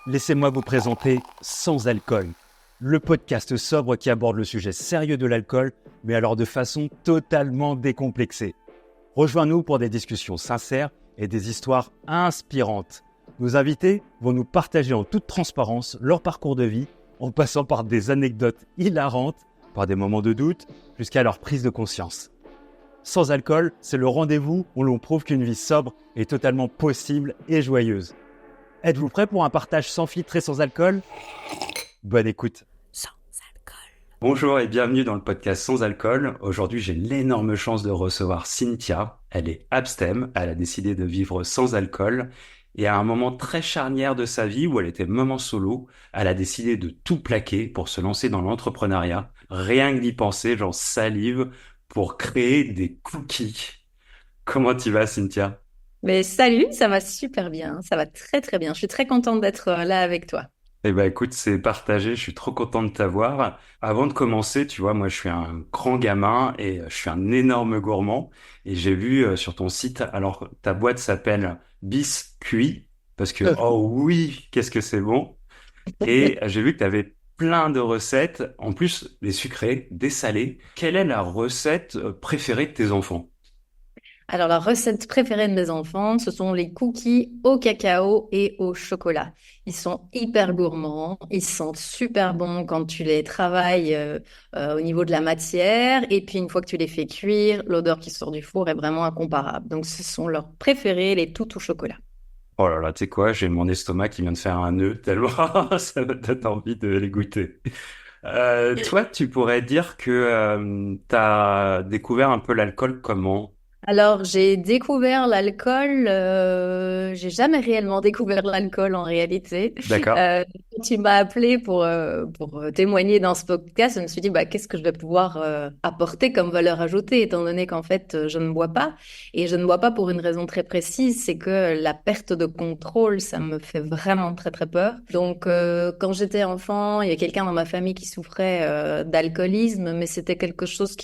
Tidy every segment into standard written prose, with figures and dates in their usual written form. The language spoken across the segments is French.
Laissez-moi vous présenter Sans Alcool, le podcast sobre qui aborde le sujet sérieux de l'alcool, mais alors de façon totalement décomplexée. Rejoins-nous pour des discussions sincères et des histoires inspirantes. Nos invités vont nous partager en toute transparence leur parcours de vie, en passant par des anecdotes hilarantes, par des moments de doute, jusqu'à leur prise de conscience. Sans Alcool, c'est le rendez-vous où l'on prouve qu'une vie sobre est totalement possible et joyeuse. Êtes-vous prêts pour un partage sans filtre et sans alcool ? Bonne écoute. Sans alcool. Bonjour et bienvenue dans le podcast Sans Alcool. Aujourd'hui, j'ai l'énorme chance de recevoir Cynthia. Elle est abstem, elle a décidé de vivre sans alcool. Et à un moment très charnière de sa vie où elle était maman solo, elle a décidé de tout plaquer pour se lancer dans l'entrepreneuriat. Rien que d'y penser, j'en salive pour créer des cookies. Comment tu vas, Cynthia ? Mais salut, ça va super bien, ça va très très bien. Je suis très contente d'être là avec toi. Eh ben écoute, c'est partagé, je suis trop content de t'avoir. Avant de commencer, tu vois, moi je suis un grand gamin et je suis un énorme gourmand. Et j'ai vu sur ton site, alors ta boîte s'appelle Biscuit, parce que, oh oui, qu'est-ce que c'est bon. Et j'ai vu que tu avais plein de recettes, en plus des sucrés, des salés. Quelle est la recette préférée de tes enfants? Alors la recette préférée de mes enfants, ce sont les cookies au cacao et au chocolat. Ils sont hyper gourmands, ils sentent super bons quand tu les travailles au niveau de la matière. Et puis une fois que tu les fais cuire, l'odeur qui sort du four est vraiment incomparable. Donc ce sont leurs préférés, les tout au chocolat. Oh là là, tu sais quoi, j'ai mon estomac qui vient de faire un nœud, tellement ça me donne envie de les goûter. Toi, tu pourrais dire que tu as découvert un peu l'alcool comment? Alors, j'ai découvert l'alcool, j'ai jamais réellement découvert l'alcool en réalité. D'accord. Quand tu m'as appelé pour témoigner dans ce podcast, je me suis dit, bah, qu'est-ce que je vais pouvoir apporter comme valeur ajoutée, étant donné qu'en fait, je ne bois pas. Et je ne bois pas pour une raison très précise, c'est que la perte de contrôle, ça me fait vraiment très, très peur. Donc, quand j'étais enfant, il y a quelqu'un dans ma famille qui souffrait d'alcoolisme, mais c'était quelque chose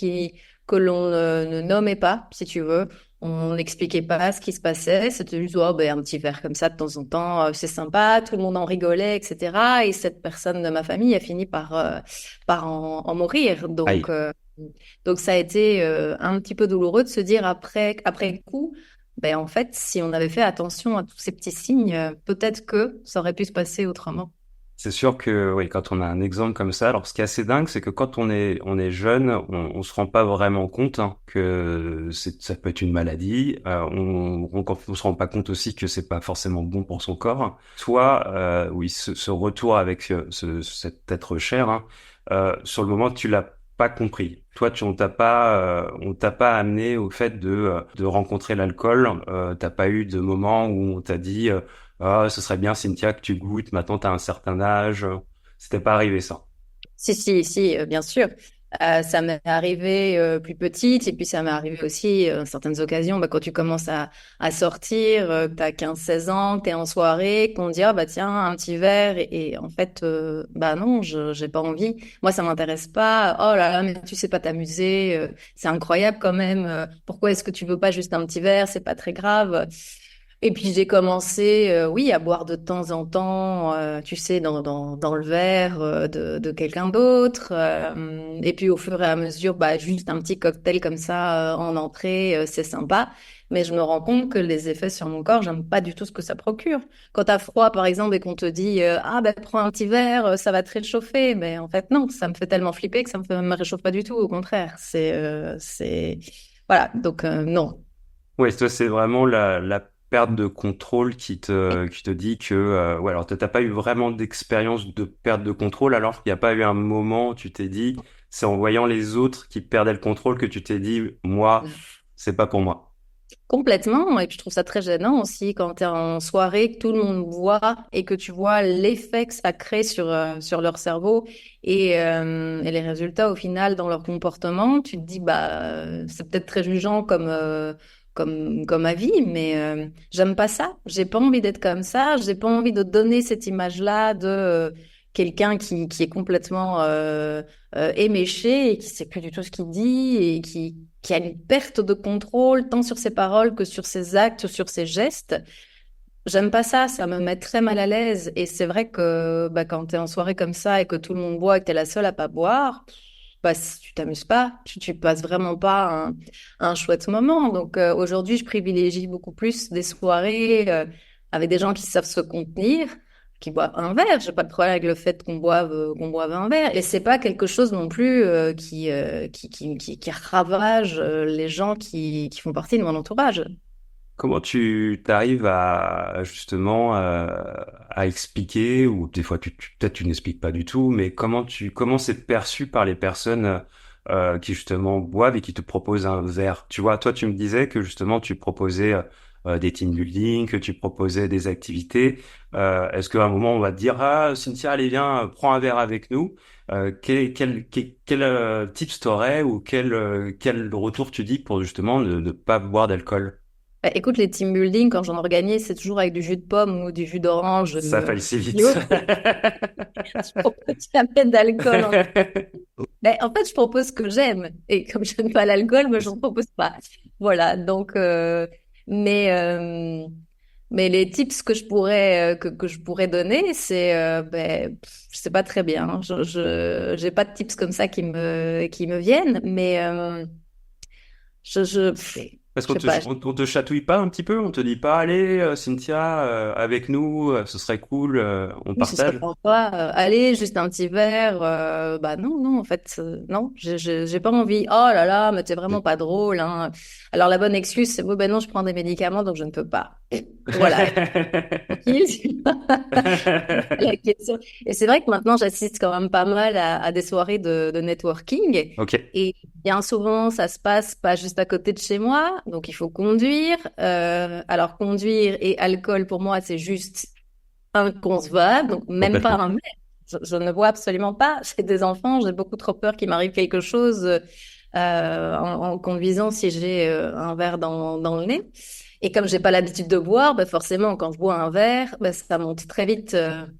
que l'on ne nommait pas, si tu veux. On n'expliquait pas ce qui se passait. C'était juste oh, ben, un petit verre comme ça de temps en temps, c'est sympa, tout le monde en rigolait, etc. Et cette personne de ma famille a fini par en mourir. Aïe. Donc ça a été un petit peu douloureux de se dire après coup, ben, en fait, si on avait fait attention à tous ces petits signes, peut-être que ça aurait pu se passer autrement. C'est sûr que oui, quand on a un exemple comme ça, alors ce qui est assez dingue, c'est que quand on est jeune, on se rend pas vraiment compte que ça peut être une maladie. On se rend pas compte aussi que c'est pas forcément bon pour son corps. Toi, oui, ce retour avec cet être cher, sur le moment, tu l'as pas compris. Toi, on t'a pas amené au fait de rencontrer l'alcool. T'as pas eu de moment où on t'a dit ah, ce serait bien, Cynthia, que tu goûtes. Maintenant, tu as un certain âge. C'était pas arrivé, ça. Si, bien sûr. Ça m'est arrivé plus petite et puis ça m'est arrivé aussi certaines occasions bah, quand tu commences à sortir, que tu as 15-16 ans, que tu es en soirée, qu'on te dit ah bah tiens un petit verre et en fait bah non, je j'ai pas envie. Moi ça m'intéresse pas. Oh là là, mais tu sais pas t'amuser, c'est incroyable quand même. Pourquoi est-ce que tu veux pas juste un petit verre? C'est pas très grave. Et puis j'ai commencé, oui, à boire de temps en temps, tu sais, dans le verre de quelqu'un d'autre. Et puis au fur et à mesure, bah, juste un petit cocktail comme ça en entrée, c'est sympa. Mais je me rends compte que les effets sur mon corps, j'aime pas du tout ce que ça procure. Quand t'as froid, par exemple, et qu'on te dit, ah ben prends un petit verre, ça va te réchauffer. Mais en fait, non, ça me fait tellement flipper que me réchauffe pas du tout. Au contraire, voilà. Donc non. Oui, toi, c'est vraiment la perte de contrôle qui te dit que, ouais, alors t'as pas eu vraiment d'expérience de perte de contrôle, alors qu'il n'y a pas eu un moment où tu t'es dit, c'est en voyant les autres qui perdaient le contrôle que tu t'es dit, moi, c'est pas pour moi. Complètement, et puis je trouve ça très gênant aussi quand tu es en soirée, que tout le monde boit et que tu vois l'effet que ça crée sur leur cerveau et les résultats au final dans leur comportement. Tu te dis, bah, c'est peut-être très jugeant comme avis, mais j'aime pas ça. J'ai pas envie d'être comme ça. J'ai pas envie de donner cette image-là de quelqu'un qui est complètement éméché et qui sait plus du tout ce qu'il dit et qui a une perte de contrôle tant sur ses paroles que sur ses actes, sur ses gestes. J'aime pas ça, ça me met très mal à l'aise. Et c'est vrai que bah, quand t'es en soirée comme ça et que tout le monde boit et que t'es la seule à pas boire, bah, si tu t'amuses pas, tu passes vraiment pas un chouette moment. Donc aujourd'hui, je privilégie beaucoup plus des soirées avec des gens qui savent se contenir, qui boivent un verre. J'ai pas de problème avec le fait qu'on boive un verre. Et c'est pas quelque chose non plus qui ravage les gens qui font partie de mon entourage. Comment tu t'arrives à justement à expliquer, ou des fois peut-être tu n'expliques pas du tout, mais comment c'est perçu par les personnes qui justement boivent et qui te proposent un verre? Tu vois, toi tu me disais que justement tu proposais des team building, que tu proposais des activités. Est-ce qu'à un moment on va te dire ah Cynthia allez viens prends un verre avec nous? Quel tips t'aurais ou quel retour tu dis pour justement ne pas boire d'alcool? Bah, écoute, les team building, quand j'en organise, c'est toujours avec du jus de pomme ou du jus d'orange. Ça facilite. Bio. Je propose jamais d'alcool. Mais en fait, je propose ce que j'aime. Et comme je n'aime pas l'alcool, moi, je n'en propose pas. Voilà. Donc, mais, euh, mais les tips que que je pourrais donner, c'est, je sais pas très bien, hein. J'ai pas de tips comme ça qui me viennent, mais, Parce je sais pas. on te chatouille pas un petit peu, on te dit pas, allez, Cynthia, avec nous, ce serait cool, on Oui, ce serait partage. sympa. Allez, juste un petit verre. Bah non, non, en fait, non, j'ai pas envie. Oh là là, mais t'es vraiment pas drôle, hein. Alors la bonne excuse, c'est oui, ben non, je prends des médicaments, donc je ne peux pas. Voilà, tranquille. La question. Et c'est vrai que maintenant, j'assiste quand même pas mal à des soirées de networking. Ok, Et bien souvent, ça se passe pas juste à côté de chez moi, donc il faut conduire. Alors conduire et alcool, pour moi, c'est juste inconcevable, donc même pas complètement. un verre. Je ne vois absolument pas. J'ai des enfants, j'ai beaucoup trop peur qu'il m'arrive quelque chose en conduisant si j'ai un verre dans le nez. Et comme j'ai pas l'habitude de boire, bah forcément, quand je bois un verre, bah, ça monte très vite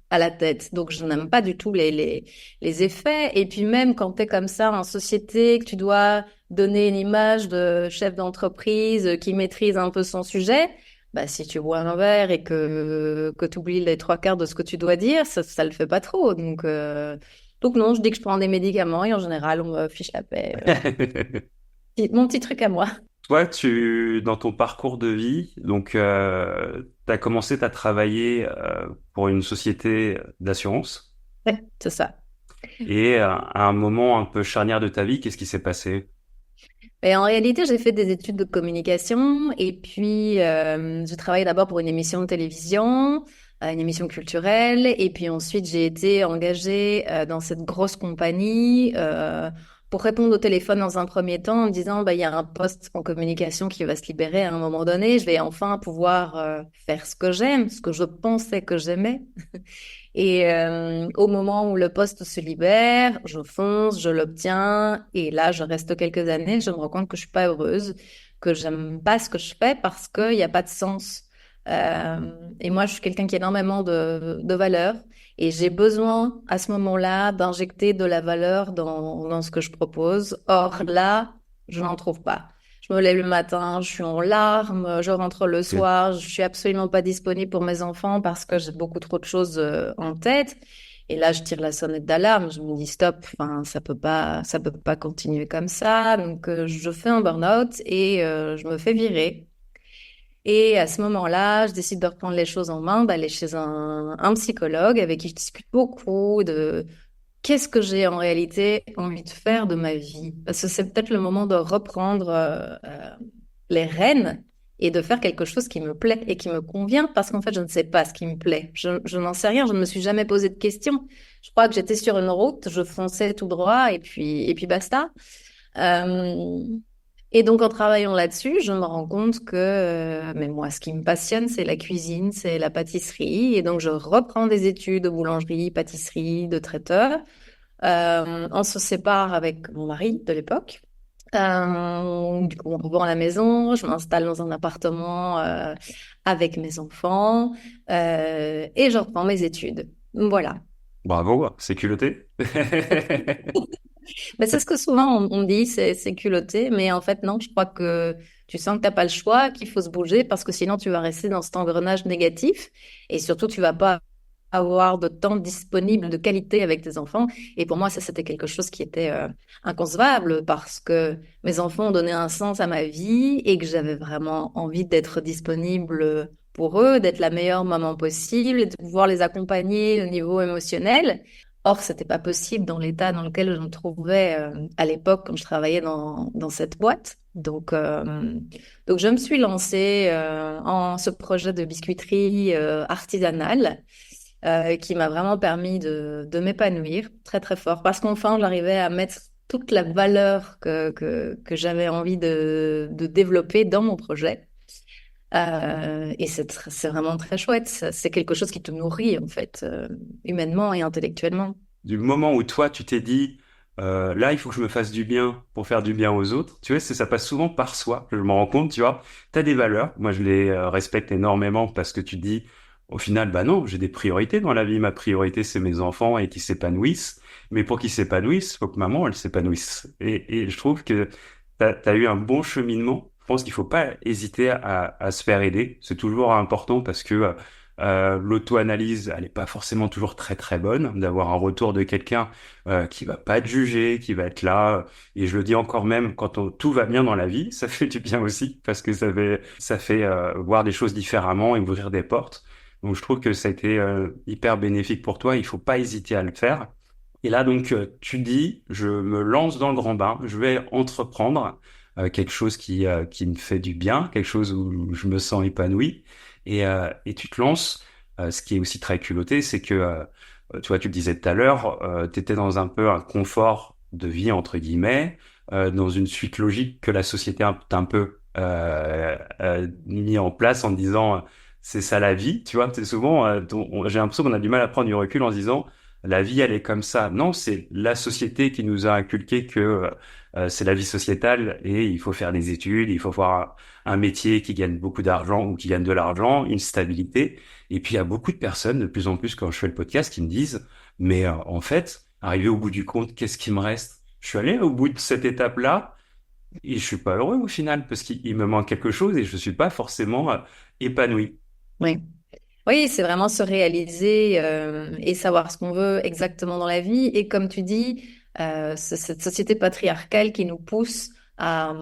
à la tête. Donc, je n'aime pas du tout les effets. Et puis même quand tu es comme ça en société, que tu dois donner une image de chef d'entreprise qui maîtrise un peu son sujet, bah, si tu bois un verre et que tu oublies les trois quarts de ce que tu dois dire, ça le fait pas trop. Donc non, je dis que je prends des médicaments et en général, on me fiche la paix. Mon petit truc à moi. Toi, dans ton parcours de vie, donc, t'as commencé, t'as travaillé pour une société d'assurance, Ouais, c'est ça. et à un moment un peu charnière de ta vie, qu'est-ce qui s'est passé? Et en réalité, j'ai fait des études de communication et puis je travaillé d'abord pour une émission de télévision, une émission culturelle, et puis ensuite j'ai été engagée dans cette grosse compagnie pour répondre au téléphone dans un premier temps en me disant bah il y a un poste en communication qui va se libérer à un moment donné, je vais enfin pouvoir faire ce que j'aime, ce que je pensais que j'aimais. Et au moment où le poste se libère, je fonce, je l'obtiens, et là, je reste quelques années, je me rends compte que je suis pas heureuse, que j'aime pas ce que je fais parce qu'il n'y a pas de sens. Et moi, je suis quelqu'un qui a énormément de valeur, et j'ai besoin à ce moment-là d'injecter de la valeur dans ce que je propose. Or, là, je n'en trouve pas. Je me lève le matin, je suis en larmes, je rentre le Ok. soir, je suis absolument pas disponible pour mes enfants parce que j'ai beaucoup trop de choses en tête. Et là, je tire la sonnette d'alarme. Je me dis stop. Enfin, ça peut pas continuer comme ça. Donc, je fais un burn-out et je me fais virer. Et à ce moment-là, je décide de reprendre les choses en main, d'aller chez un psychologue avec qui je discute beaucoup de qu'est-ce que j'ai en réalité envie de faire de ma vie? Parce que c'est peut-être le moment de reprendre les rênes et de faire quelque chose qui me plaît et qui me convient parce qu'en fait, je ne sais pas ce qui me plaît. Je n'en sais rien, je ne me suis jamais posé de questions. Je crois que j'étais sur une route, je fonçais tout droit et puis basta. Euh, et donc, en travaillant là-dessus, je me rends compte que, mais moi, ce qui me passionne, c'est la cuisine, c'est la pâtisserie. Et donc, je reprends des études de boulangerie, pâtisserie, de traiteur. On se sépare avec mon mari de l'époque. Du coup, on revend la maison, je m'installe dans un appartement avec mes enfants et je reprends mes études. Voilà. Bravo, c'est culotté. Mais c'est ce que souvent on dit, c'est culotté, mais en fait non, je crois que Tu sens que t'as pas le choix, qu'il faut se bouger parce que sinon tu vas rester dans cet engrenage négatif et surtout tu vas pas avoir de temps disponible de qualité avec tes enfants. Et pour moi, ça, c'était quelque chose qui était inconcevable parce que mes enfants ont donné un sens à ma vie et que j'avais vraiment envie d'être disponible pour eux, d'être la meilleure maman possible et de pouvoir les accompagner au niveau émotionnel. Or, c'était pas possible dans l'état dans lequel je me trouvais à l'époque quand je travaillais dans cette boîte. Donc, je me suis lancée en ce projet de biscuiterie artisanale qui m'a vraiment permis de m'épanouir très, très fort. Parce qu'enfin, j'arrivais à mettre toute la valeur que j'avais envie de développer dans mon projet. Et c'est vraiment très chouette. C'est quelque chose qui te nourrit, en fait, humainement et intellectuellement. Du moment où toi, tu t'es dit, là, il faut que je me fasse du bien pour faire du bien aux autres, tu vois, ça passe souvent par soi, je m'en rends compte, tu vois. T'as des valeurs, moi je les respecte énormément parce que tu te dis, au final, bah non, j'ai des priorités dans la vie. Ma priorité, c'est mes enfants et qu'ils s'épanouissent. Mais pour qu'ils s'épanouissent, faut que maman, elle s'épanouisse. Et je trouve que t'as eu un bon cheminement. Je pense qu'il faut pas hésiter à se faire aider. C'est toujours important parce que l'auto-analyse, elle est pas forcément toujours très très bonne. D'avoir un retour de quelqu'un qui va pas te juger, qui va être là. Et je le dis encore même, quand tout va bien dans la vie, ça fait du bien aussi parce que ça fait voir des choses différemment et ouvrir des portes. Donc je trouve que ça a été hyper bénéfique pour toi. Il faut pas hésiter à le faire. Et là donc tu dis, je me lance dans le grand bain, je vais entreprendre quelque chose qui me fait du bien, quelque chose où je me sens épanoui. Et tu te lances. Ce qui est aussi très culotté, c'est que tu vois, tu le disais tout à l'heure, tu étais dans un peu un confort de vie entre guillemets, dans une suite logique que la société t'a un peu mis en place en disant c'est ça la vie, tu vois. C'est souvent, j'ai l'impression qu'on a du mal à prendre du recul en se disant la vie elle est comme ça. Non, c'est la société qui nous a inculqué que c'est la vie sociétale et il faut faire des études, il faut avoir un métier qui gagne beaucoup d'argent ou qui gagne de l'argent, une stabilité. Et puis il y a beaucoup de personnes, de plus en plus quand je fais le podcast, qui me disent, mais en fait, arrivé au bout du compte, qu'est-ce qui me reste? Je suis allé au bout de cette étape-là et je suis pas heureux au final parce qu'il me manque quelque chose et je suis pas forcément épanoui. Oui. Oui, c'est vraiment se réaliser et savoir ce qu'on veut exactement dans la vie. Et comme tu dis, c'est cette société patriarcale qui nous pousse à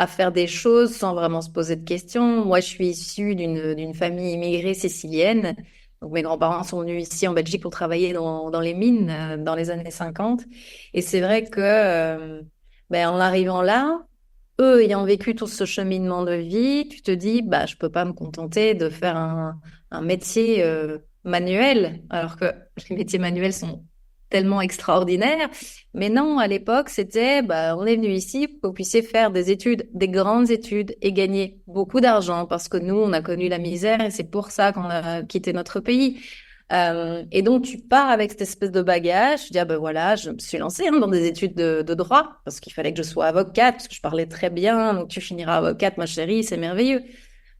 faire des choses sans vraiment se poser de questions. Moi, je suis issue d'une famille immigrée sicilienne. Donc, mes grands-parents sont venus ici en Belgique pour travailler dans les mines dans les années 50. Et c'est vrai que en arrivant là, eux ayant vécu tout ce cheminement de vie, tu te dis, bah, je peux pas me contenter de faire un métier manuel, alors que les métiers manuels sont tellement extraordinaires. Mais non, à l'époque, c'était, bah, on est venu ici pour que vous puissiez faire des études, des grandes études et gagner beaucoup d'argent parce que nous, on a connu la misère et c'est pour ça qu'on a quitté notre pays. Et donc, tu pars avec cette espèce de bagage. Tu dis, ah ben voilà, je me suis lancée dans des études de droit parce qu'il fallait que je sois avocate, parce que je parlais très bien. Donc, tu finiras avocate, ma chérie, c'est merveilleux.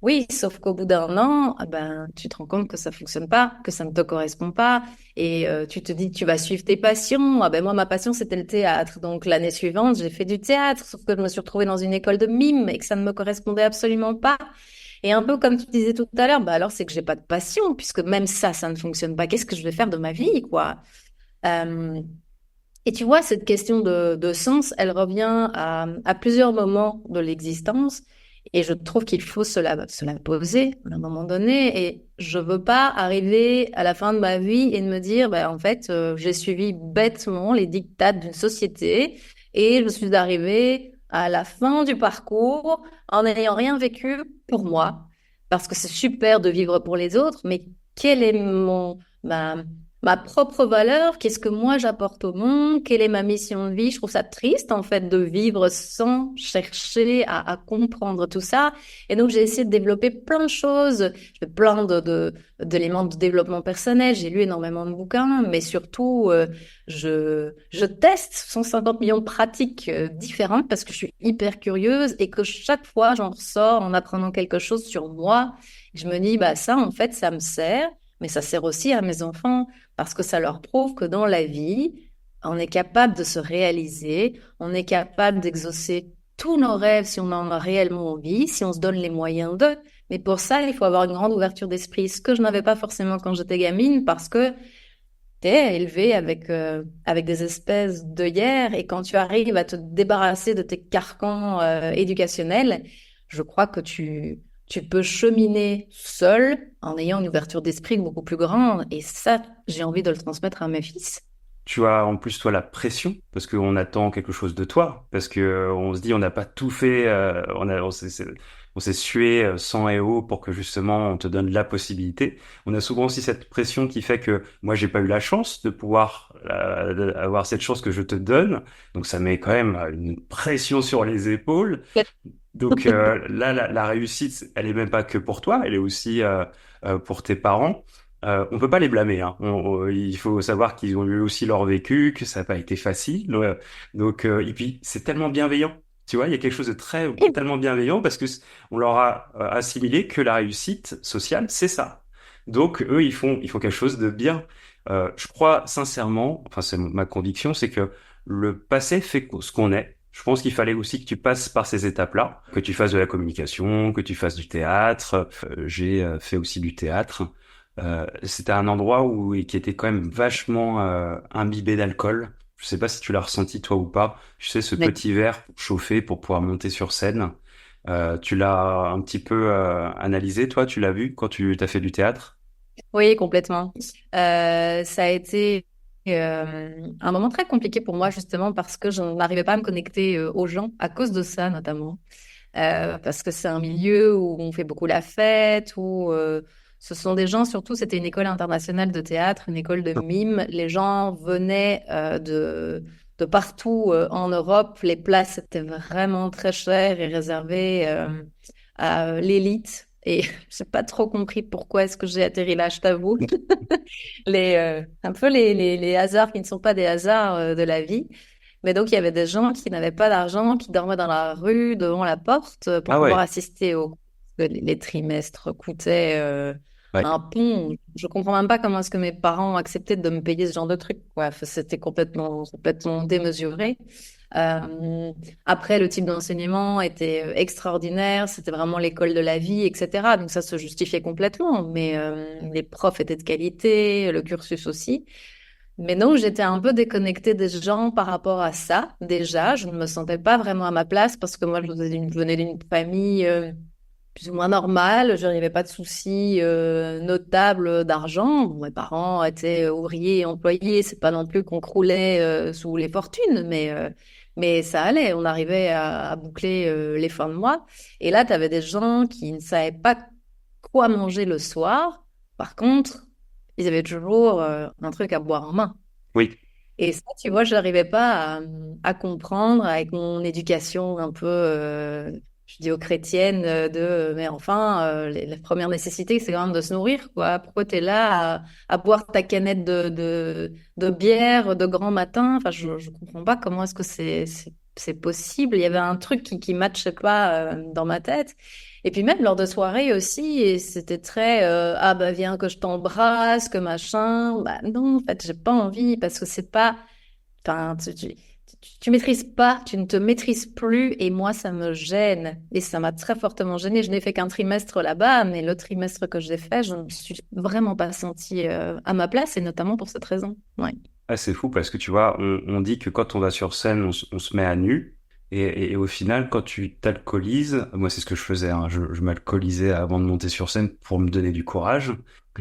Oui, sauf qu'au bout d'un an, ah ben, tu te rends compte que ça fonctionne pas, que ça ne te correspond pas. Et tu te dis, tu vas suivre tes passions. Ah ben, moi, ma passion, c'était le théâtre. Donc, l'année suivante, j'ai fait du théâtre, sauf que je me suis retrouvée dans une école de mime et que ça ne me correspondait absolument pas. Et un peu comme tu disais tout à l'heure, bah alors c'est que j'ai pas de passion, puisque même ça ne fonctionne pas. Qu'est-ce que je vais faire de ma vie, quoi? Euh, et tu vois, cette question de sens, elle revient à plusieurs moments de l'existence. Et je trouve qu'il faut se la poser à un moment donné. Et je veux pas arriver à la fin de ma vie et de me dire, bah, en fait, j'ai suivi bêtement les dictats d'une société et je suis arrivée à la fin du parcours en n'ayant rien vécu pour moi. Parce que c'est super de vivre pour les autres, mais quel est ma propre valeur, qu'est-ce que moi j'apporte au monde, quelle est ma mission de vie. Je trouve ça triste en fait de vivre sans chercher à comprendre tout ça. Et donc j'ai essayé de développer plein de choses, je fais plein d'éléments de développement personnel, j'ai lu énormément de bouquins, mais surtout je teste 150 millions de pratiques différentes parce que je suis hyper curieuse et que chaque fois j'en ressors en apprenant quelque chose sur moi. Je me dis bah ça en fait ça me sert. Mais ça sert aussi à mes enfants parce que ça leur prouve que dans la vie, on est capable de se réaliser, on est capable d'exaucer tous nos rêves si on en a réellement envie, si on se donne les moyens d'eux. Mais pour ça, il faut avoir une grande ouverture d'esprit, ce que je n'avais pas forcément quand j'étais gamine, parce que t'es élevé avec des espèces d'œillères, et quand tu arrives à te débarrasser de tes carcans éducationnels, je crois que tu peux cheminer seul en ayant une ouverture d'esprit beaucoup plus grande. Et ça, j'ai envie de le transmettre à mes fils. Tu as en plus toi la pression parce qu'on attend quelque chose de toi, parce que on se dit on n'a pas tout fait, on s'est sué sang et eau pour que justement on te donne la possibilité. On a souvent aussi cette pression qui fait que moi j'ai pas eu la chance de pouvoir avoir cette chance que je te donne, donc ça met quand même une pression sur les épaules. Donc là, la réussite, elle est même pas que pour toi, elle est aussi pour tes parents. On peut pas les blâmer, hein. Il faut savoir qu'ils ont eu aussi leur vécu, que ça n'a pas été facile. Donc, et puis c'est tellement bienveillant. Tu vois, il y a quelque chose de très tellement bienveillant parce que on leur a assimilé que la réussite sociale, c'est ça. Donc eux, ils font quelque chose de bien. Je crois sincèrement, enfin c'est ma conviction, c'est que le passé fait ce qu'on est. Je pense qu'il fallait aussi que tu passes par ces étapes-là, que tu fasses de la communication, que tu fasses du théâtre. J'ai fait aussi du théâtre. C'était un endroit qui était quand même vachement imbibé d'alcool. Je sais pas si tu l'as ressenti toi ou pas. Tu sais, ce Mais petit verre chauffé pour pouvoir monter sur scène. Tu l'as un petit peu analysé, toi, tu l'as vu quand tu t'as fait du théâtre? oui, complètement. Ça a été un moment très compliqué pour moi, justement, parce que je n'arrivais pas à me connecter aux gens à cause de ça, notamment. Parce que c'est un milieu où on fait beaucoup la fête, où ce sont des gens, surtout, c'était une école internationale de théâtre, une école de mime. Les gens venaient de partout en Europe. Les places étaient vraiment très chères et réservées à l'élite. Et j'ai pas trop compris pourquoi est-ce que j'ai atterri là, je t'avoue. Un peu les hasards qui ne sont pas des hasards de la vie. Mais donc, il y avait des gens qui n'avaient pas d'argent, qui dormaient dans la rue, devant la porte, pour Ah pouvoir ouais, assister aux cours. Les trimestres coûtaient ouais. un pont. Je comprends même pas comment est-ce que mes parents ont accepté de me payer ce genre de truc, quoi. Enfin, c'était complètement démesuré. Euh, Après, le type d'enseignement était extraordinaire. C'était vraiment l'école de la vie, etc. Donc, ça se justifiait complètement. Mais les profs étaient de qualité, le cursus aussi. Mais non, j'étais un peu déconnectée des gens par rapport à ça. Déjà, je ne me sentais pas vraiment à ma place parce que moi, je venais d'une famille plus ou moins normale. Je n'avais pas de soucis notables d'argent. Bon, mes parents étaient ouvriers et employés. C'est pas non plus qu'on croulait sous les fortunes, mais ça allait. On arrivait à boucler les fins de mois. Et là, tu avais des gens qui ne savaient pas quoi manger le soir. Par contre, ils avaient toujours un truc à boire en main. Oui. Et ça, tu vois, je n'arrivais pas à comprendre avec mon éducation un peu judéo-chrétienne mais enfin, la première nécessité, c'est quand même de se nourrir, quoi. Pourquoi tu es là à boire ta canette de bière de grand matin? Enfin, je ne comprends pas comment est-ce que c'est possible. Il y avait un truc qui matchait pas dans ma tête. Et puis même lors de soirées aussi, et c'était très ah bah viens que je t'embrasse, que machin. Bah non, en fait, j'ai pas envie parce que c'est pas. Enfin, tu maîtrises pas, tu ne te maîtrises plus, et moi ça me gêne et ça m'a très fortement gênée. Je n'ai fait qu'un trimestre là-bas, mais le trimestre que j'ai fait, je ne me suis vraiment pas sentie à ma place, et notamment pour cette raison. Ouais. Ah, c'est fou parce que tu vois, on dit que quand on va sur scène, on se met à nu. Et au final, quand tu t'alcoolises, moi c'est ce que je faisais, hein, je m'alcoolisais avant de monter sur scène pour me donner du courage.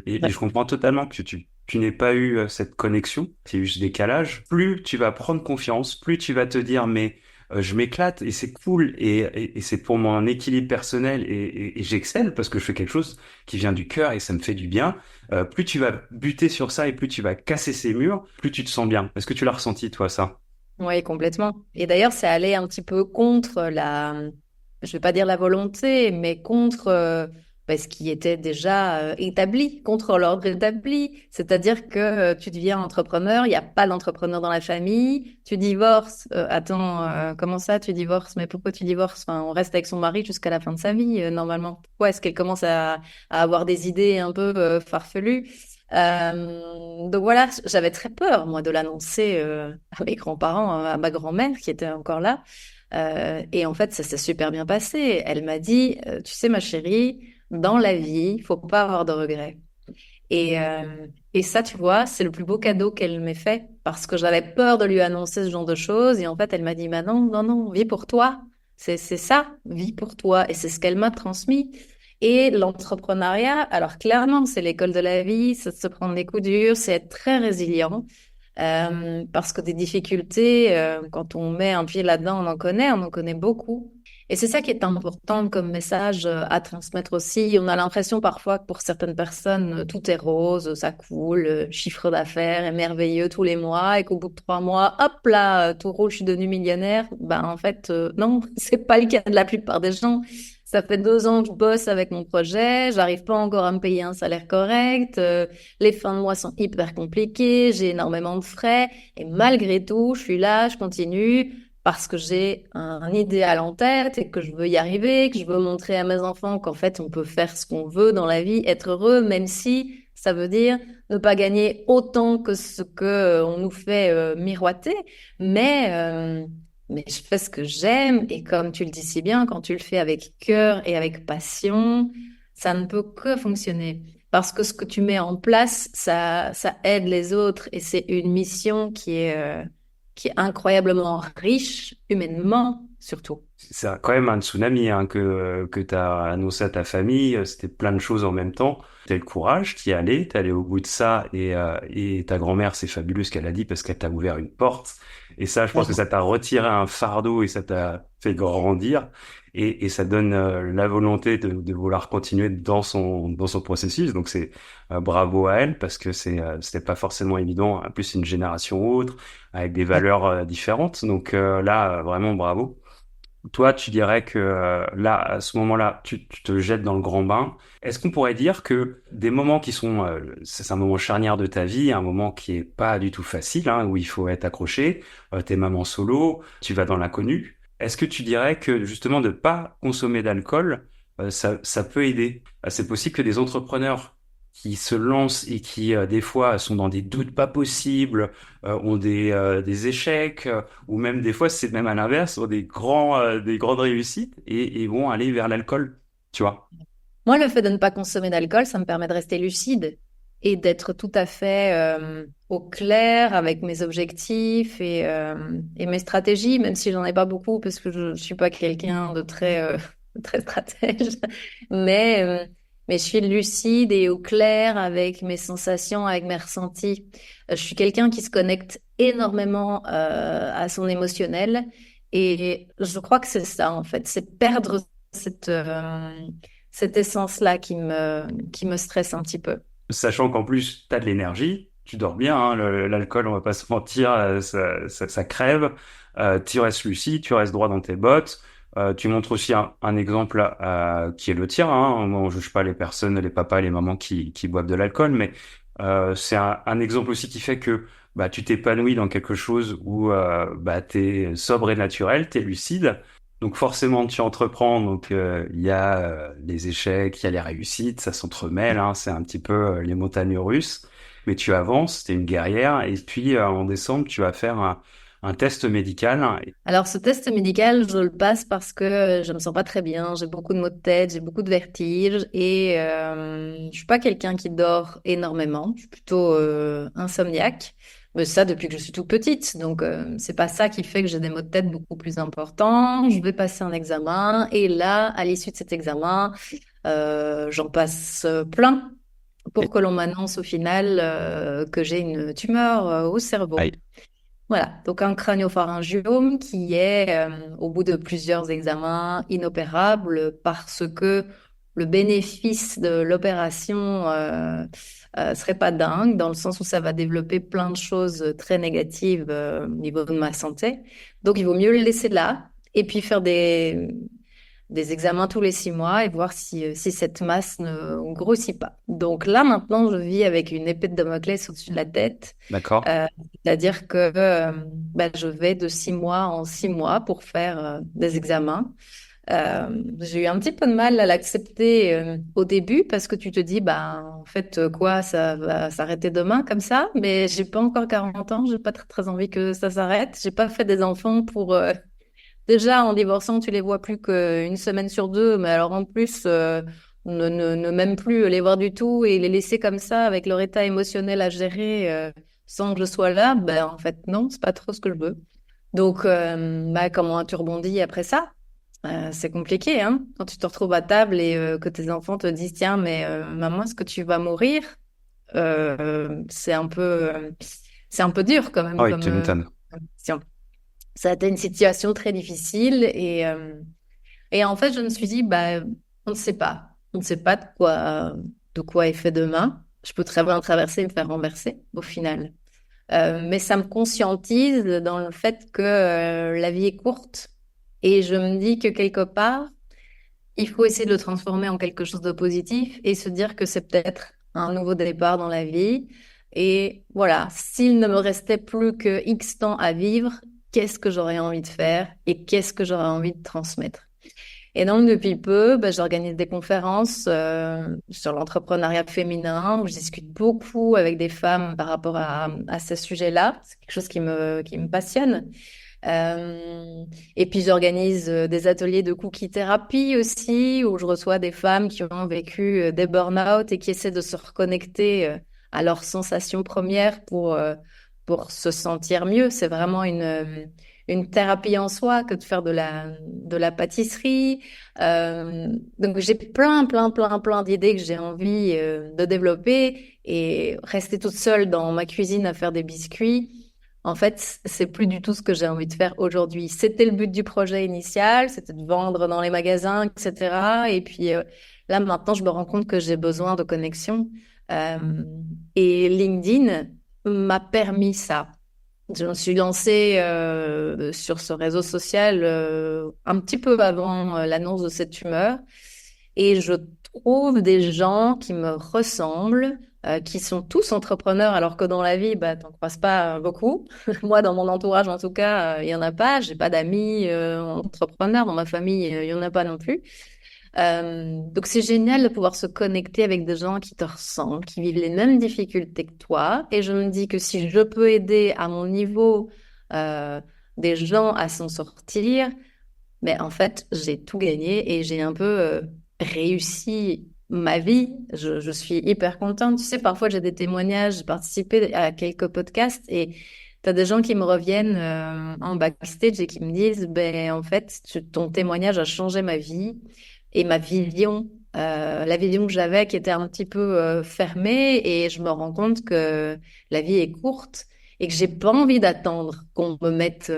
Et Ouais. je comprends totalement que tu n'aies pas eu cette connexion, qu'il y a eu ce décalage. Plus tu vas prendre confiance, plus tu vas te dire, mais je m'éclate et c'est cool et c'est pour mon équilibre personnel et j'excelle parce que je fais quelque chose qui vient du cœur et ça me fait du bien. Plus tu vas buter sur ça et plus tu vas casser ces murs, plus tu te sens bien. Est-ce que tu l'as ressenti, toi, ça? Oui, complètement. Et d'ailleurs, c'est allé un petit peu contre je vais pas dire la volonté, mais contre ce qui était déjà établi, contre l'ordre établi. C'est-à-dire que tu deviens entrepreneur, il n'y a pas d'entrepreneur dans la famille, tu divorces. Attends, comment ça, tu divorces? Mais pourquoi tu divorces? Enfin, on reste avec son mari jusqu'à la fin de sa vie, normalement. Pourquoi est-ce qu'elle commence à avoir des idées un peu farfelues? Donc voilà, j'avais très peur, moi, de l'annoncer à mes grands-parents, à ma grand-mère qui était encore là. Et en fait, ça s'est super bien passé. Elle m'a dit, tu sais, ma chérie, dans la vie, il faut pas avoir de regrets. Et ça, tu vois, c'est le plus beau cadeau qu'elle m'ait fait parce que j'avais peur de lui annoncer ce genre de choses. Et en fait, elle m'a dit, bah non, non, non, vis pour toi. C'est ça, vis pour toi. Et c'est ce qu'elle m'a transmis. Et l'entrepreneuriat, alors clairement, c'est l'école de la vie, c'est de se prendre des coups durs, c'est être très résilient. Parce que des difficultés, quand on met un pied là-dedans, on en connaît beaucoup. Et c'est ça qui est important comme message à transmettre aussi. On a l'impression parfois que pour certaines personnes, tout est rose, ça coule, chiffre d'affaires est merveilleux tous les mois et qu'au bout de 3 mois, hop là, tout roule, je suis devenue millionnaire. Ben, en fait, non, c'est pas le cas de la plupart des gens. Ça fait 2 ans que je bosse avec mon projet, j'arrive pas encore à me payer un salaire correct, les fins de mois sont hyper compliquées, j'ai énormément de frais et malgré tout, je suis là, je continue parce que j'ai un idéal en tête et que je veux y arriver, que je veux montrer à mes enfants qu'en fait, on peut faire ce qu'on veut dans la vie, être heureux, même si ça veut dire ne pas gagner autant que ce que on nous fait miroiter, mais mais je fais ce que j'aime et comme tu le dis si bien, quand tu le fais avec cœur et avec passion, ça ne peut que fonctionner. Parce que ce que tu mets en place, ça aide les autres et c'est une mission qui est incroyablement riche, humainement surtout. C'est quand même un tsunami hein, que tu as annoncé à ta famille. C'était plein de choses en même temps. Tu as eu le courage, t'es allé au bout de ça et ta grand-mère, c'est fabuleux ce qu'elle a dit parce qu'elle t'a ouvert une porte. Et ça, je pense que ça t'a retiré un fardeau et ça t'a fait grandir. Et ça donne la volonté de vouloir continuer dans son processus. Donc c'est bravo à elle parce que c'était pas forcément évident. En plus, c'est une génération autre avec des valeurs différentes. Donc là, vraiment bravo. Toi, tu dirais que là, à ce moment-là, tu te jettes dans le grand bain. Est-ce qu'on pourrait dire que des moments qui sont, c'est un moment charnière de ta vie, un moment qui est pas du tout facile, hein, où il faut être accroché, t'es maman solo, tu vas dans l'inconnu. Est-ce que tu dirais que justement de pas consommer d'alcool, ça peut aider? C'est possible que des entrepreneurs qui se lancent et qui des fois sont dans des doutes pas possibles, ont des échecs ou même des fois, c'est même à l'inverse, ont des grandes réussites et vont aller vers l'alcool, tu vois. Moi, le fait de ne pas consommer d'alcool, ça me permet de rester lucide et d'être tout à fait au clair avec mes objectifs et mes stratégies, même si j'en ai pas beaucoup parce que je ne suis pas quelqu'un de très, très stratège. Mais, euh, mais je suis lucide et au clair avec mes sensations, avec mes ressentis. Je suis quelqu'un qui se connecte énormément à son émotionnel et je crois que c'est ça, en fait, c'est perdre cette... cette essence-là qui me stresse un petit peu. Sachant qu'en plus, tu as de l'énergie, tu dors bien, hein, l'alcool, on va pas se mentir, ça crève, tu restes lucide, tu restes droit dans tes bottes. Tu montres aussi un exemple qui est le tien. Hein. Moi, on juge pas les personnes, les papas, les mamans qui boivent de l'alcool, mais c'est un exemple aussi qui fait que bah, tu t'épanouis dans quelque chose où bah, tu es sobre et naturel, tu es lucide. Donc forcément, tu entreprends, donc il y a les échecs, il y a les réussites, ça s'entremêle, hein, c'est un petit peu les montagnes russes, mais tu avances, t'es une guerrière, et puis en décembre, tu vas faire un test médical. Alors, ce test médical, je le passe parce que je me sens pas très bien, j'ai beaucoup de maux de tête, j'ai beaucoup de vertiges et je suis pas quelqu'un qui dort énormément, je suis plutôt insomniaque. Mais ça depuis que je suis toute petite, donc c'est pas ça qui fait que j'ai des maux de tête beaucoup plus importants. Je vais passer un examen et là, à l'issue de cet examen, j'en passe plein pour que l'on m'annonce au final que j'ai une tumeur au cerveau. Aïe. Voilà, donc un crânio-pharyngiome qui est, au bout de plusieurs examens, inopérable parce que le bénéfice de l'opération serait pas dingue, dans le sens où ça va développer plein de choses très négatives au niveau de ma santé. Donc il vaut mieux le laisser là et puis faire des examens tous les 6 mois et voir si cette masse ne grossit pas. Donc là, maintenant, je vis avec une épée de Damoclès au-dessus de la tête. D'accord. Euh, C'est-à-dire que je vais de 6 mois en 6 mois pour faire des examens. J'ai eu un petit peu de mal à l'accepter au début parce que tu te dis, bah, en fait, quoi, ça va s'arrêter demain comme ça, mais j'ai pas encore 40 ans, j'ai pas très envie que ça s'arrête. J'ai pas fait des enfants pour... Déjà, en divorçant, tu les vois plus qu'une semaine sur deux, mais alors en plus, ne même plus les voir du tout et les laisser comme ça avec leur état émotionnel à gérer sans que je sois là, ben en fait, non, c'est pas trop ce que je veux. Donc, bah, comment tu rebondis après ça? C'est compliqué, hein, quand tu te retrouves à table et que tes enfants te disent, tiens, mais maman, est-ce que tu vas mourir? C'est un peu dur quand même Oui, comme tu m'étonnes. question. Ça a été une situation très difficile et en fait, je me suis dit, bah, on ne sait pas. On ne sait pas de quoi est fait demain. Je peux très bien traverser et me faire renverser au final. Mais ça me conscientise dans le fait que la vie est courte et je me dis que quelque part, il faut essayer de le transformer en quelque chose de positif et se dire que c'est peut-être un nouveau départ dans la vie. Et voilà, s'il ne me restait plus que X temps à vivre, qu'est-ce que j'aurais envie de faire et qu'est-ce que j'aurais envie de transmettre? Et donc, depuis peu, ben, j'organise des conférences sur l'entrepreneuriat féminin où je discute beaucoup avec des femmes par rapport à ce sujet-là. C'est quelque chose qui me passionne. Euh, et puis, j'organise des ateliers de cookie thérapie aussi où je reçois des femmes qui ont vécu des burn-out et qui essaient de se reconnecter à leurs sensations premières pour se sentir mieux. C'est vraiment une thérapie en soi que de faire de la pâtisserie. Donc j'ai plein d'idées que j'ai envie de développer et rester toute seule dans ma cuisine à faire des biscuits. En fait, c'est plus du tout ce que j'ai envie de faire aujourd'hui. C'était le but du projet initial, c'était de vendre dans les magasins, etc. Et puis là, maintenant, je me rends compte que j'ai besoin de connexion. Euh, et LinkedIn m'a permis ça. Je me suis lancée sur ce réseau social un petit peu avant l'annonce de cette tumeur et je trouve des gens qui me ressemblent, qui sont tous entrepreneurs alors que dans la vie, bah, t'en croises pas beaucoup. Moi, dans mon entourage, en tout cas, il y en a pas. J'ai pas d'amis entrepreneurs. Dans ma famille, il y en a pas non plus. Donc c'est génial de pouvoir se connecter avec des gens qui te ressemblent, qui vivent les mêmes difficultés que toi. Et je me dis que si je peux aider à mon niveau des gens à s'en sortir, mais en fait j'ai tout gagné et j'ai un peu réussi ma vie. Je suis hyper contente. Tu sais, parfois j'ai des témoignages, j'ai participé à quelques podcasts et t'as des gens qui me reviennent en backstage et qui me disent, ben en fait ton témoignage a changé ma vie et ma vision, la vision que j'avais qui était un petit peu fermée et je me rends compte que la vie est courte et que j'ai pas envie d'attendre qu'on me mette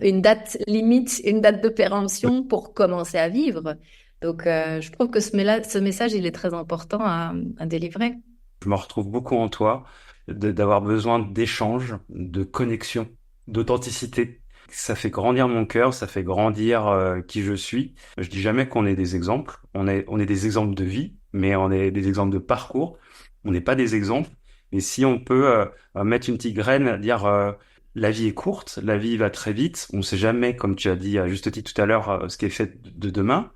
une date limite, une date de péremption pour commencer à vivre. Donc, je trouve que ce message, il est très important à délivrer. Je me retrouve beaucoup en toi, d'avoir besoin d'échanges, de connexion, d'authenticité. Ça fait grandir mon cœur, ça fait grandir qui je suis. Je dis jamais qu'on est des exemples. On est des exemples de vie, mais on est des exemples de parcours. On n'est pas des exemples. Mais si on peut mettre une petite graine, dire la vie est courte, la vie va très vite. On ne sait jamais, comme tu as dit à juste titre tout à l'heure, ce qui est fait de demain.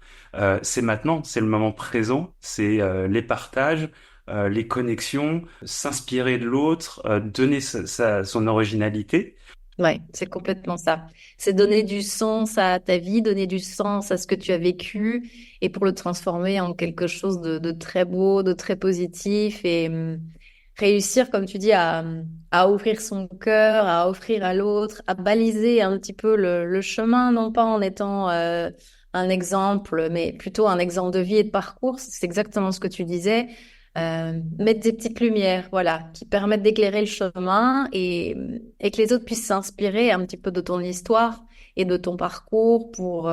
C'est maintenant, c'est le moment présent, c'est les partages les connexions, s'inspirer de l'autre, donner son originalité. Ouais, c'est complètement ça. C'est donner du sens à ta vie, donner du sens à ce que tu as vécu et pour le transformer en quelque chose de très beau, de très positif et réussir, comme tu dis, à ouvrir son cœur, à offrir à l'autre, à baliser un petit peu le chemin, non pas en étant un exemple, mais plutôt un exemple de vie et de parcours. C'est exactement ce que tu disais. Mettre des petites lumières, voilà, qui permettent d'éclairer le chemin et que les autres puissent s'inspirer un petit peu de ton histoire et de ton parcours pour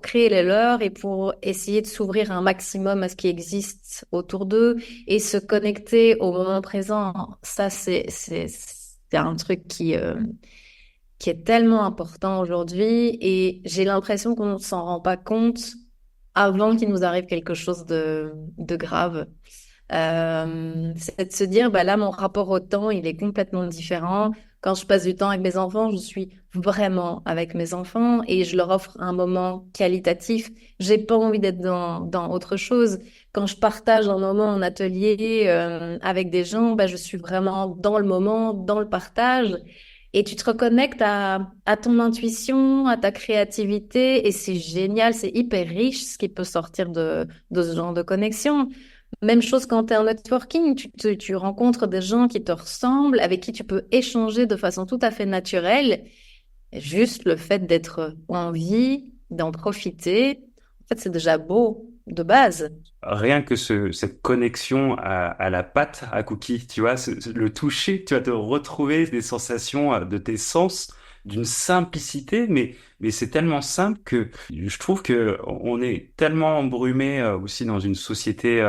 créer les leurs et pour essayer de s'ouvrir un maximum à ce qui existe autour d'eux et se connecter au moment présent. Ça, c'est un truc qui est tellement important aujourd'hui et j'ai l'impression qu'on ne s'en rend pas compte avant qu'il nous arrive quelque chose de grave. C'est de se dire, bah là, mon rapport au temps, il est complètement différent. Quand je passe du temps avec mes enfants, je suis vraiment avec mes enfants et je leur offre un moment qualitatif. J'ai pas envie d'être dans autre chose. Quand je partage un moment en atelier avec des gens, bah, je suis vraiment dans le moment, dans le partage. Et tu te reconnectes à ton intuition, à ta créativité. Et c'est génial, c'est hyper riche ce qui peut sortir de ce genre de connexion. Même chose quand tu es en networking, tu rencontres des gens qui te ressemblent, avec qui tu peux échanger de façon tout à fait naturelle. Et juste le fait d'être en vie, d'en profiter, en fait, c'est déjà beau de base. Rien que cette connexion à la pâte à cookies, tu vois, le toucher, tu vas te retrouver des sensations de tes sens d'une simplicité, mais c'est tellement simple que je trouve que on est tellement embrumé aussi dans une société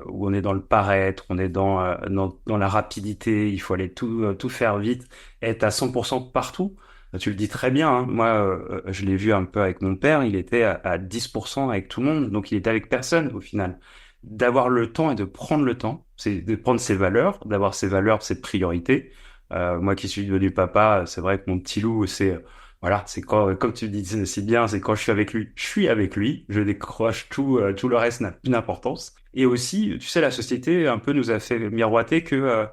où on est dans le paraître, on est dans la rapidité, il faut aller tout faire vite, être à 100% partout. Tu le dis très bien, hein. Moi, je l'ai vu un peu avec mon père, il était à 10% avec tout le monde, donc il était avec personne au final. D'avoir le temps et de prendre le temps, c'est de prendre ses valeurs, d'avoir ses valeurs, ses priorités. Moi qui suis devenu papa, c'est vrai que mon petit loup, voilà, c'est quand, comme tu le disais si bien, c'est quand je suis avec lui, je suis avec lui, je décroche tout le reste n'a plus d'importance. Et aussi, tu sais, la société un peu nous a fait miroiter que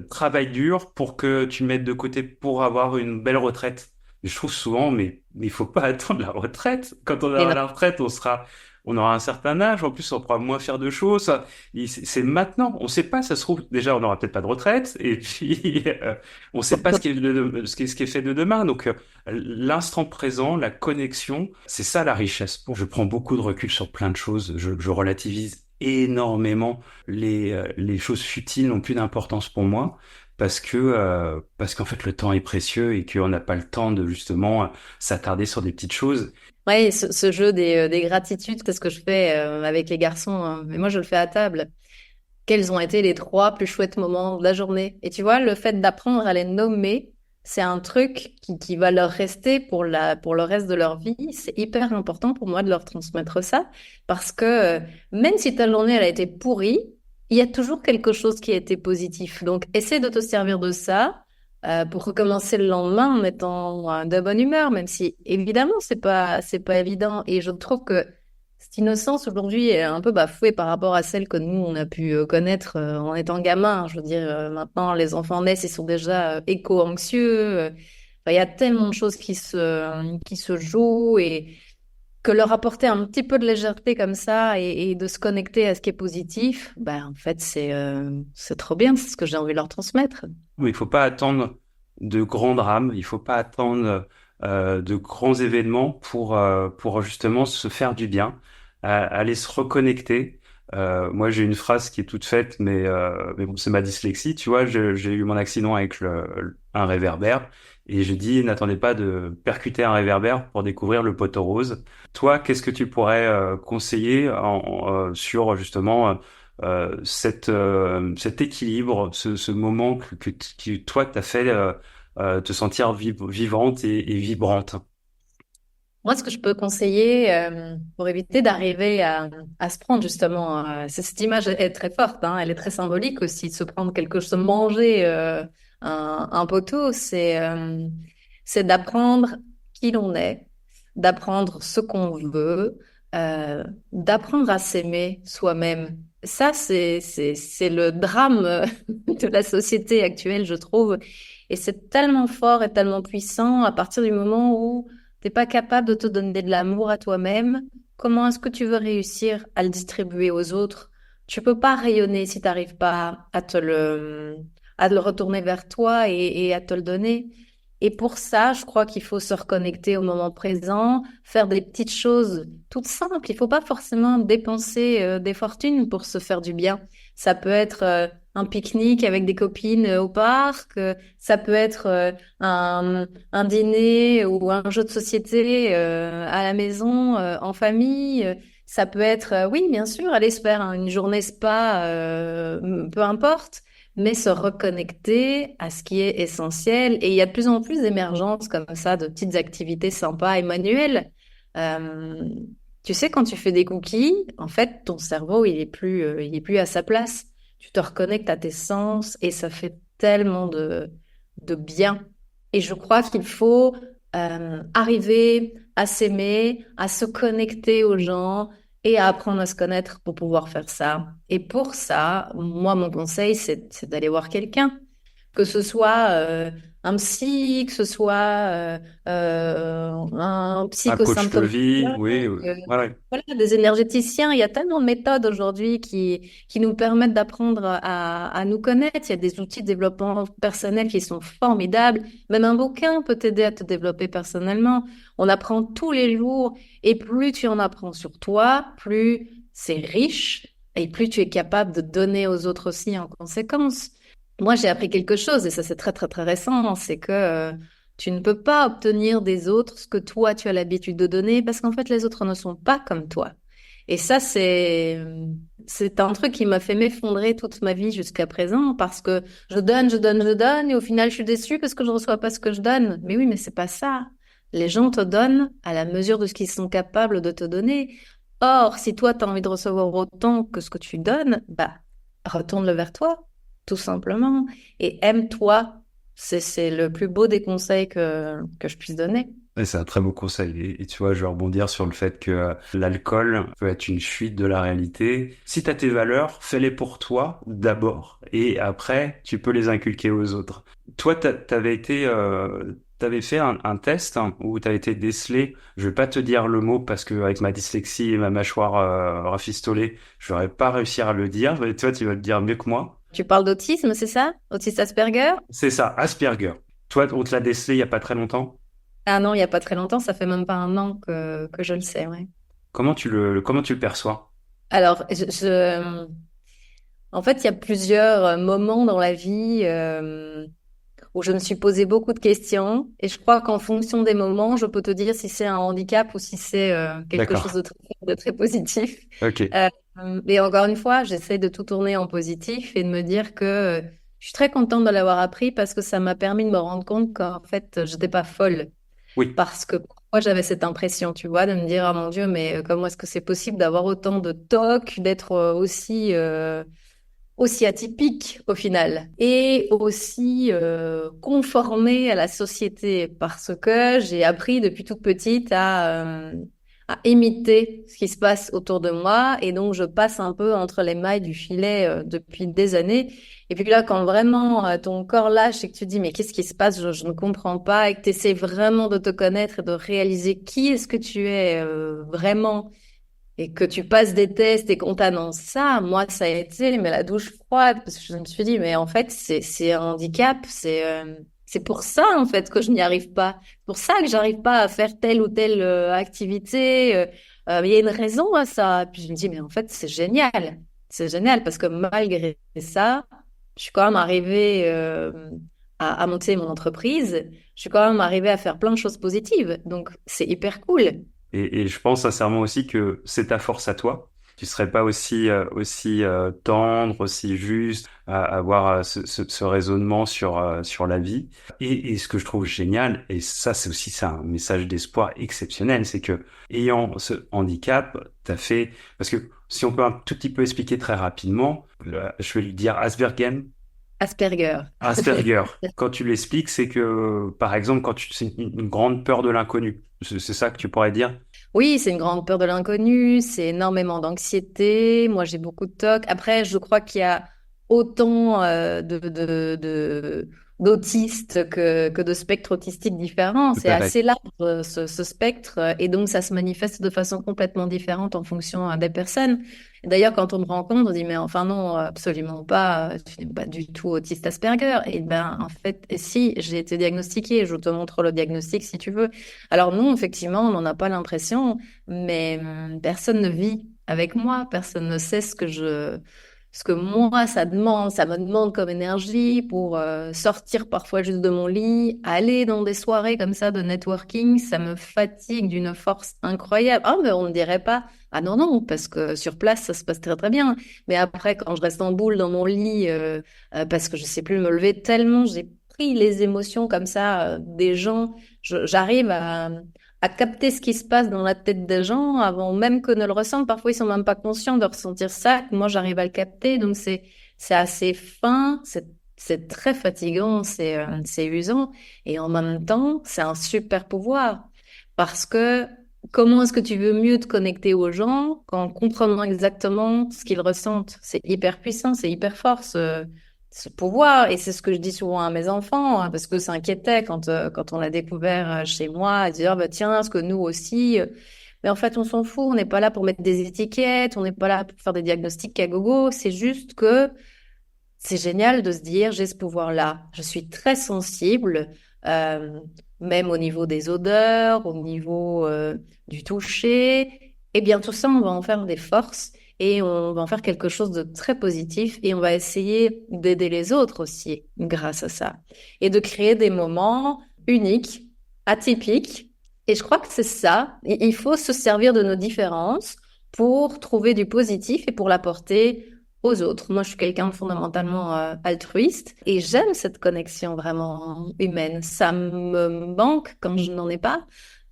travaille dur pour que tu mettes de côté pour avoir une belle retraite. Et je trouve souvent, mais il faut pas attendre la retraite. Quand on Mais aura non, la retraite, on aura un certain âge. En plus, on pourra moins faire de choses. C'est maintenant. On sait pas. Ça se trouve, déjà, on n'aura peut-être pas de retraite. Et puis, on sait pas ce qui est fait de demain. Donc, l'instant présent, la connexion, c'est ça la richesse. Je prends beaucoup de recul sur plein de choses. Je relativise énormément les choses futiles n'ont plus d'importance pour moi parce qu'en fait le temps est précieux et qu'on n'a pas le temps de justement s'attarder sur des petites choses. ouais, ce jeu des gratitudes, c'est ce que je fais avec les garçons, hein. Mais moi, je le fais à table. Quels ont été les trois plus chouettes moments de la journée? Et tu vois, le fait d'apprendre à les nommer, c'est un truc qui va leur rester pour le reste de leur vie. C'est hyper important pour moi de leur transmettre ça parce que même si ta journée, elle a été pourrie, il y a toujours quelque chose qui a été positif. Donc, essaie de te servir de ça pour recommencer le lendemain en étant de bonne humeur, même si évidemment, c'est pas évident. Et je trouve que cette innocence aujourd'hui est un peu bafouée par rapport à celle que nous, on a pu connaître en étant gamin. Je veux dire, maintenant, les enfants naissent, ils sont déjà éco-anxieux. Enfin, il y a tellement de choses qui se jouent et que leur apporter un petit peu de légèreté comme ça et de se connecter à ce qui est positif, ben, en fait, c'est trop bien. C'est ce que j'ai envie de leur transmettre. Mais il faut pas attendre de grands drames, il faut pas attendre de grands événements pour justement se faire du bien, aller se reconnecter. Moi, j'ai une phrase qui est toute faite, mais bon, c'est ma dyslexie, tu vois. J'ai eu mon accident avec un réverbère et je dis, n'attendez pas de percuter un réverbère pour découvrir le poteau rose. Toi, qu'est-ce que tu pourrais conseiller sur justement cet équilibre, ce moment toi, t'as fait te sentir vivante et vibrante. Moi, ce que je peux conseiller pour éviter d'arriver à se prendre justement, cette image est très forte, hein, elle est très symbolique aussi, de se prendre quelque chose, manger un poteau, c'est d'apprendre qui l'on est, d'apprendre ce qu'on veut, d'apprendre à s'aimer soi-même. Ça, c'est le drame de la société actuelle, je trouve. Et c'est tellement fort et tellement puissant à partir du moment où t'es pas capable de te donner de l'amour à toi-même. Comment est-ce que tu veux réussir à le distribuer aux autres? Tu peux pas rayonner si t'arrives pas à le retourner vers toi et à te le donner. Et pour ça, je crois qu'il faut se reconnecter au moment présent, faire des petites choses toutes simples. Il faut pas forcément dépenser des fortunes pour se faire du bien. Ça peut être un pique-nique avec des copines au parc, ça peut être un dîner ou un jeu de société à la maison, en famille. Ça peut être, oui, bien sûr, aller se faire une journée spa, peu importe, mais se reconnecter à ce qui est essentiel. Et il y a de plus en plus d'émergence comme ça, de petites activités sympas et manuelles. Euh, Tu sais, quand tu fais des cookies, en fait, ton cerveau, il est plus à sa place. tu te reconnectes à tes sens et ça fait tellement de bien. Et je crois qu'il faut arriver à s'aimer, à se connecter aux gens et à apprendre à se connaître pour pouvoir faire ça. Et pour ça, moi, mon conseil, c'est d'aller voir quelqu'un, que ce soit un psy, que ce soit un Un coach de psychosymptomologue, vie, oui, ouais, ouais. voilà, des énergéticiens. Il y a tellement de méthodes aujourd'hui qui nous permettent d'apprendre à nous connaître. Il y a des outils de développement personnel qui sont formidables. Même un bouquin peut t'aider à te développer personnellement. On apprend tous les jours et plus tu en apprends sur toi, plus c'est riche et plus tu es capable de donner aux autres aussi en conséquence. Moi, j'ai appris quelque chose et ça, c'est très, très, très récent, c'est que tu ne peux pas obtenir des autres ce que toi, tu as l'habitude de donner parce qu'en fait, les autres ne sont pas comme toi. Et ça, c'est un truc qui m'a fait m'effondrer toute ma vie jusqu'à présent parce que je donne, je donne, je donne et au final, je suis déçue parce que je reçois pas ce que je donne. Mais oui, mais c'est pas ça. Les gens te donnent à la mesure de ce qu'ils sont capables de te donner. Or, si toi, tu as envie de recevoir autant que ce que tu donnes, bah, retourne-le vers toi, tout simplement. Et aime-toi. C'est le plus beau des conseils que je puisse donner. Ouais, c'est un très beau conseil. Et tu vois, je vais rebondir sur le fait que l'alcool peut être une fuite de la réalité. Si tu as tes valeurs, fais-les pour toi d'abord. Et après, tu peux les inculquer aux autres. Toi, t'avais fait un test hein, où t'avais été décelé. Je vais pas te dire le mot parce que avec ma dyslexie et ma mâchoire rafistolée, je n'aurais pas réussi à le dire. Mais toi, tu vas le dire mieux que moi. Tu parles d'autisme, c'est ça? Autisme Asperger? C'est ça, Asperger. Toi, on te l'a décelé il y a pas très longtemps. Ah non, il n'y a pas très longtemps, ça fait même pas un an que je le sais, ouais. Comment tu le perçois? Alors, en fait, il y a plusieurs moments dans la vie où je me suis posé beaucoup de questions et je crois qu'en fonction des moments, je peux te dire si c'est un handicap ou si c'est quelque chose D'accord. de très positif. Ok. Euh, et encore une fois, j'essaie de tout tourner en positif et de me dire que je suis très contente de l'avoir appris parce que ça m'a permis de me rendre compte qu'en fait, je n'étais pas folle. Oui. Parce que moi, j'avais cette impression, tu vois, de me dire, ah mon Dieu, mais comment est-ce que c'est possible d'avoir autant de tocs, d'être aussi atypique au final et aussi conformé à la société parce que j'ai appris depuis toute petite à imiter ce qui se passe autour de moi et donc je passe un peu entre les mailles du filet depuis des années et puis là quand vraiment ton corps lâche et que tu te dis mais qu'est-ce qui se passe, je ne comprends pas et que tu essaies vraiment de te connaître et de réaliser qui est-ce que tu es vraiment et que tu passes des tests et qu'on t'annonce ça, moi, ça a été mais la douche froide parce que je me suis dit, mais en fait, c'est un handicap, c'est pour ça, en fait, que je n'y arrive pas. C'est pour ça que j'arrive pas à faire telle ou telle activité. Il y a une raison à ça. Puis je me dis, mais en fait, c'est génial. C'est génial parce que malgré ça, je suis quand même arrivée à monter mon entreprise. Je suis quand même arrivée à faire plein de choses positives. Donc, c'est hyper cool. Et je pense sincèrement aussi que c'est ta force à toi. Tu serais pas aussi tendre, aussi juste, à avoir ce raisonnement sur la vie. Et ce que je trouve génial, et ça c'est un message d'espoir exceptionnel, c'est que ayant ce handicap, t'as fait, parce que si on peut un tout petit peu expliquer très rapidement, je vais lui dire Asperger. Asperger. Asperger. Quand tu l'expliques, c'est que, par exemple, c'est une grande peur de l'inconnu. C'est ça que tu pourrais dire? Oui, c'est une grande peur de l'inconnu, c'est énormément d'anxiété. Moi, j'ai beaucoup de tocs. Après, je crois qu'il y a autant d'autistes que de spectres autistiques différents. Tout C'est à fait. assez large, ce spectre, et donc ça se manifeste de façon complètement différente en fonction des personnes. D'ailleurs, quand on me rencontre, on dit, mais enfin non, absolument pas, tu n'es pas du tout autiste Asperger. Et ben, en fait, si, j'ai été diagnostiquée, je te montre le diagnostic si tu veux. Alors non, effectivement, on n'en a pas l'impression, mais personne ne vit avec moi, personne ne sait ce que moi, ça me demande comme énergie pour sortir parfois juste de mon lit, aller dans des soirées comme ça de networking, ça me fatigue d'une force incroyable. Ah, mais on ne dirait pas. Ah non, non, parce que sur place, ça se passe très très bien. Mais après, quand je reste en boule dans mon lit, parce que je sais plus me lever tellement, j'ai pris les émotions comme ça des gens, j'arrive à capter ce qui se passe dans la tête des gens avant même que ne le ressentent. Parfois, ils sont même pas conscients de ressentir ça. Moi, j'arrive à le capter. Donc, c'est assez fin, c'est très fatigant, c'est usant. Et en même temps, c'est un super pouvoir. Parce que comment est-ce que tu veux mieux te connecter aux gens qu'en comprenant exactement ce qu'ils ressentent? C'est hyper puissant, c'est hyper fort ce pouvoir. Et c'est ce que je dis souvent à mes enfants, hein, parce que s'inquiétaient quand on l'a découvert chez moi, à dire, bah, tiens, est-ce que nous aussi... Mais en fait, on s'en fout, on n'est pas là pour mettre des étiquettes, on n'est pas là pour faire des diagnostics à gogo, c'est juste que c'est génial de se dire, j'ai ce pouvoir-là. Je suis très sensible, euh, même au niveau des odeurs, au niveau du toucher. Eh bien, tout ça, on va en faire des forces et on va en faire quelque chose de très positif et on va essayer d'aider les autres aussi grâce à ça. Et de créer des moments uniques, atypiques. Et je crois que c'est ça. Il faut se servir de nos différences pour trouver du positif et pour l'apporter aux autres. Moi, je suis quelqu'un de fondamentalement altruiste et j'aime cette connexion vraiment humaine. Ça me manque quand je n'en ai pas.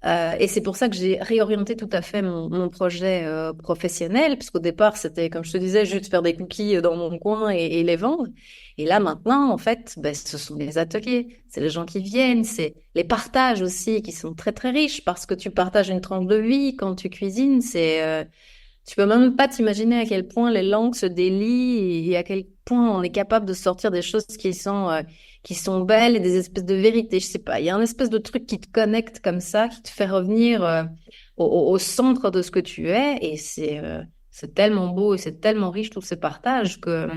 Et c'est pour ça que j'ai réorienté tout à fait mon projet professionnel, puisqu'au départ, c'était, comme je te disais, juste faire des cookies dans mon coin et les vendre. Et là, maintenant, en fait, ben, ce sont les ateliers, c'est les gens qui viennent, c'est les partages aussi qui sont très, très riches, parce que tu partages une tranche de vie quand tu cuisines, tu peux même pas t'imaginer à quel point les langues se délient et à quel point on est capable de sortir des choses qui sont belles et des espèces de vérités. Je sais pas, il y a un espèce de truc qui te connecte comme ça, qui te fait revenir au centre de ce que tu es et c'est tellement beau et c'est tellement riche tous ces partages que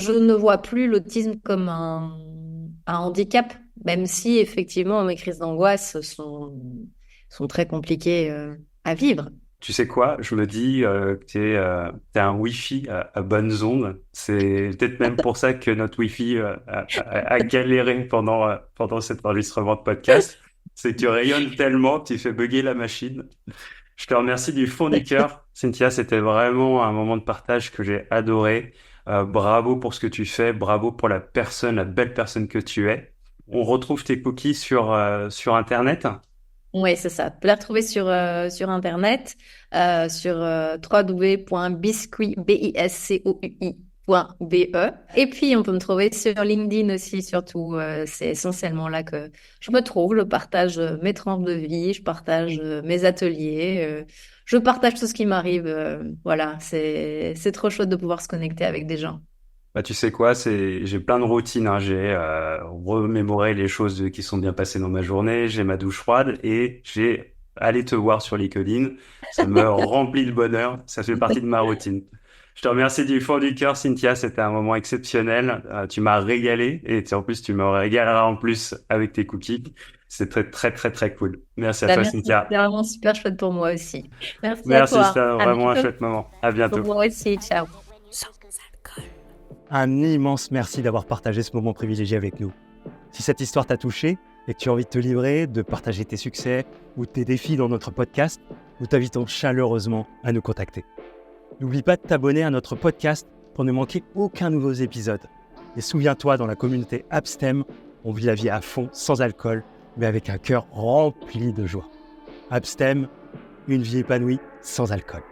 je ne vois plus l'autisme comme un handicap, même si effectivement mes crises d'angoisse sont très compliquées à vivre. Tu sais quoi? Je me dis que t'as un Wi-Fi à bonnes ondes. C'est peut-être même pour ça que notre Wi-Fi a galéré pendant cet enregistrement de podcast. C'est que tu rayonnes tellement que tu fais bugger la machine. Je te remercie du fond du cœur. Cynthia, c'était vraiment un moment de partage que j'ai adoré. Bravo pour ce que tu fais. Bravo pour la belle personne que tu es. On retrouve tes cookies sur Internet. Oui, c'est ça. Tu peux la retrouver sur Internet, sur www.biscuit.be. Et puis, on peut me trouver sur LinkedIn aussi, surtout. C'est essentiellement là que je me trouve. Je partage mes tranches de vie, je partage mes ateliers, je partage tout ce qui m'arrive. Voilà, c'est trop chouette de pouvoir se connecter avec des gens. Bah, tu sais quoi, j'ai plein de routines, hein. J'ai remémoré les choses qui sont bien passées dans ma journée, j'ai ma douche froide et j'ai allé te voir sur LinkedIn. Ça me remplit de bonheur, ça fait partie de ma routine. Je te remercie du fond du cœur, Cynthia, c'était un moment exceptionnel. Tu m'as régalé et en plus tu me régaleras en plus avec tes cookies. C'est très très très très cool. Merci à Bah, toi, merci, Cynthia. c'était vraiment super chouette pour moi aussi. Merci à Merci, toi. c'était À vraiment un bientôt. chouette moment. À Pour bientôt. moi aussi. Ciao. Un immense merci d'avoir partagé ce moment privilégié avec nous. Si cette histoire t'a touché et que tu as envie de te livrer, de partager tes succès ou tes défis dans notre podcast, nous t'invitons chaleureusement à nous contacter. N'oublie pas de t'abonner à notre podcast pour ne manquer aucun nouveau épisode. Et souviens-toi, dans la communauté Abstem, on vit la vie à fond, sans alcool, mais avec un cœur rempli de joie. Abstem, une vie épanouie sans alcool.